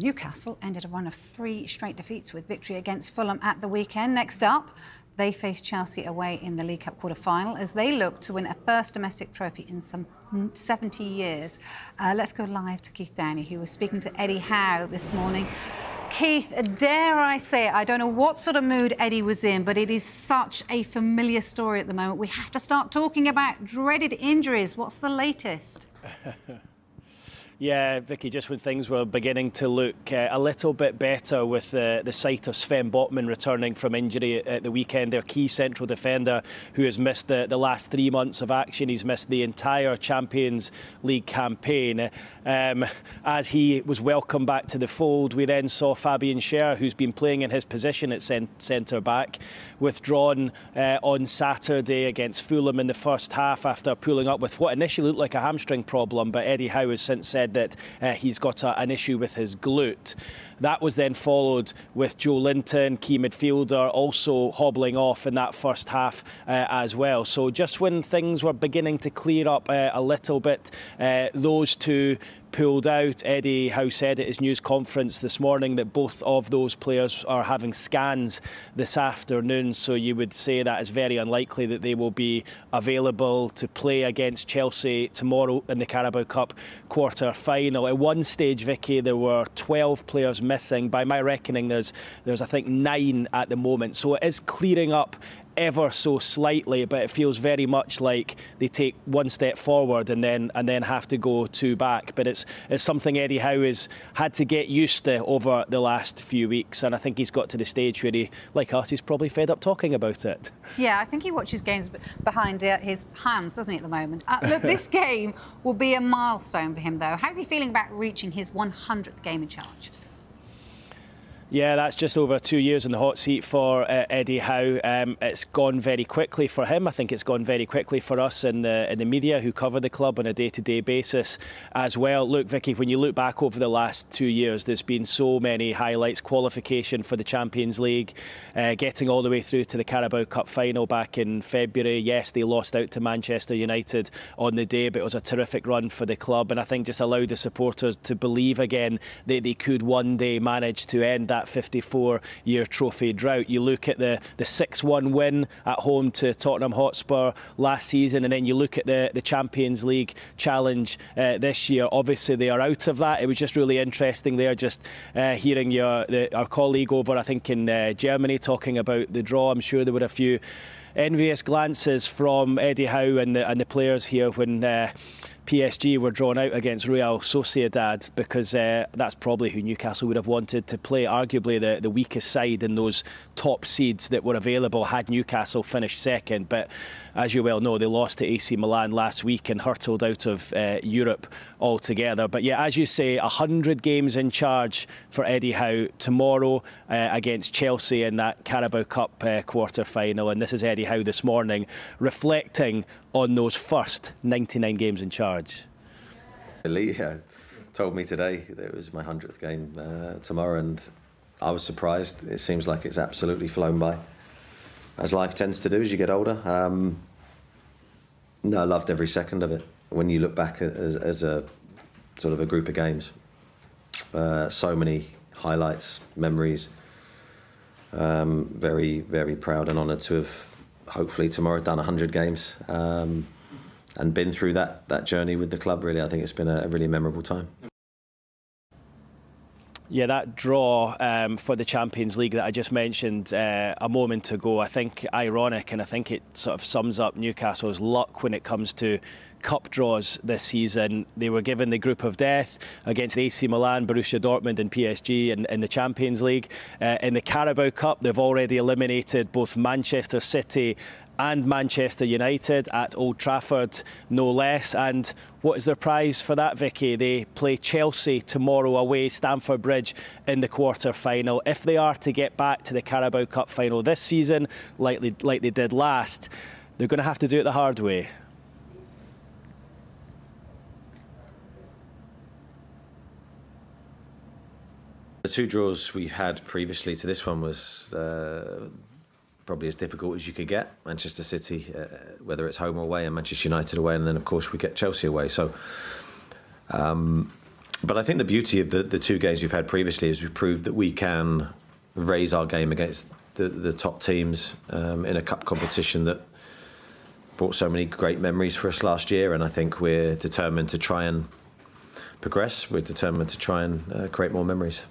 Newcastle ended a run of 3 straight defeats with victory against Fulham at the weekend. Next up, they face Chelsea away in the League Cup quarter-final as they look to win a first domestic trophy in some 70 years. Let's go live to Keith Dany, who was speaking to Eddie Howe this morning. Keith, dare I say it, I don't know what sort of mood Eddie was in, but it is such a familiar story at the moment. We have to start talking about dreaded injuries. What's the latest? Yeah, Vicky, just when things were beginning to look a little bit better with the sight of Sven Botman returning from injury at the weekend, their key central defender who has missed the last 3 months of action. He's missed the entire Champions League campaign. As he was welcomed back to the fold, we then saw Fabian Schär, who's been playing in his position at centre-back, withdrawn on Saturday against Fulham in the first half after pulling up with what initially looked like a hamstring problem, but Eddie Howe has since said that he's got an issue with his glute. That was then followed with Joe Linton, key midfielder, also hobbling off in that first half as well. So just when things were beginning to clear up a little bit, those two pulled out. Eddie Howe said at his news conference this morning that both of those players are having scans this afternoon, so you would say that it's very unlikely that they will be available to play against Chelsea tomorrow in the Carabao Cup quarter-final. At one stage, Vicky, there were 12 players missing. By my reckoning, there's I think 9 at the moment, so it is clearing up ever so slightly, but it feels very much like they take one step forward and then have to go 2 back. But it's something Eddie Howe has had to get used to over the last few weeks, and I think he's got to the stage where he, like us, he's probably fed up talking about it. Yeah, I think he watches games behind his hands, doesn't he, at the moment? Look, this game will be a milestone for him, though. How's he feeling about reaching his 100th game in charge? Yeah, that's just over 2 years in the hot seat for Eddie Howe. It's gone very quickly for him. I think it's gone very quickly for us in the media who cover the club on a day-to-day basis as well. Look, Vicky, when you look back over the last 2 years, there's been so many highlights. Qualification for the Champions League, getting all the way through to the Carabao Cup final back in February. Yes, they lost out to Manchester United on the day, but it was a terrific run for the club, and I think just allowed the supporters to believe again that they could one day manage to end that 54-year trophy drought. You look at the 6-1 win at home to Tottenham Hotspur last season, and then you look at the Champions League challenge this year. Obviously they are out of that. It was just really interesting there, just hearing our colleague over, I think, in Germany talking about the draw. I'm sure there were a few envious glances from Eddie Howe and the players here when PSG were drawn out against Real Sociedad, because that's probably who Newcastle would have wanted to play, arguably the weakest side in those top seeds that were available had Newcastle finished second. But as you well know, they lost to AC Milan last week and hurtled out of Europe altogether. But yeah, as you say, 100 games in charge for Eddie Howe tomorrow against Chelsea in that Carabao Cup quarter-final. And this is Eddie Howe this morning reflecting on those first 99 games in charge. Lee told me today that it was my 100th game tomorrow, and I was surprised. It seems like it's absolutely flown by, as life tends to do as you get older. No, I loved every second of it. When you look back as a sort of a group of games, so many highlights, memories. Very, very proud and honoured to have hopefully tomorrow done 100 games and been through that journey with the club. Really, I think it's been a really memorable time. Yeah, that draw for the Champions League that I just mentioned a moment ago, I think ironic, and I think it sort of sums up Newcastle's luck when it comes to cup draws this season. They were given the group of death against AC Milan, Borussia Dortmund and PSG in the Champions League. In the Carabao Cup, they've already eliminated both Manchester City and Manchester United at Old Trafford, no less. And what is their prize for that, Vicky? They play Chelsea tomorrow away, Stamford Bridge, in the quarter-final. If they are to get back to the Carabao Cup final this season, like they did last, they're going to have to do it the hard way. The 2 draws we had previously to this one was probably as difficult as you could get. Manchester City, whether it's home or away, and Manchester United away, and then of course we get Chelsea away. So But I think the beauty of the 2 games we've had previously is we've proved that we can raise our game against the top teams in a cup competition that brought so many great memories for us last year. And I think we're determined to try and progress. We're determined to try and create more memories.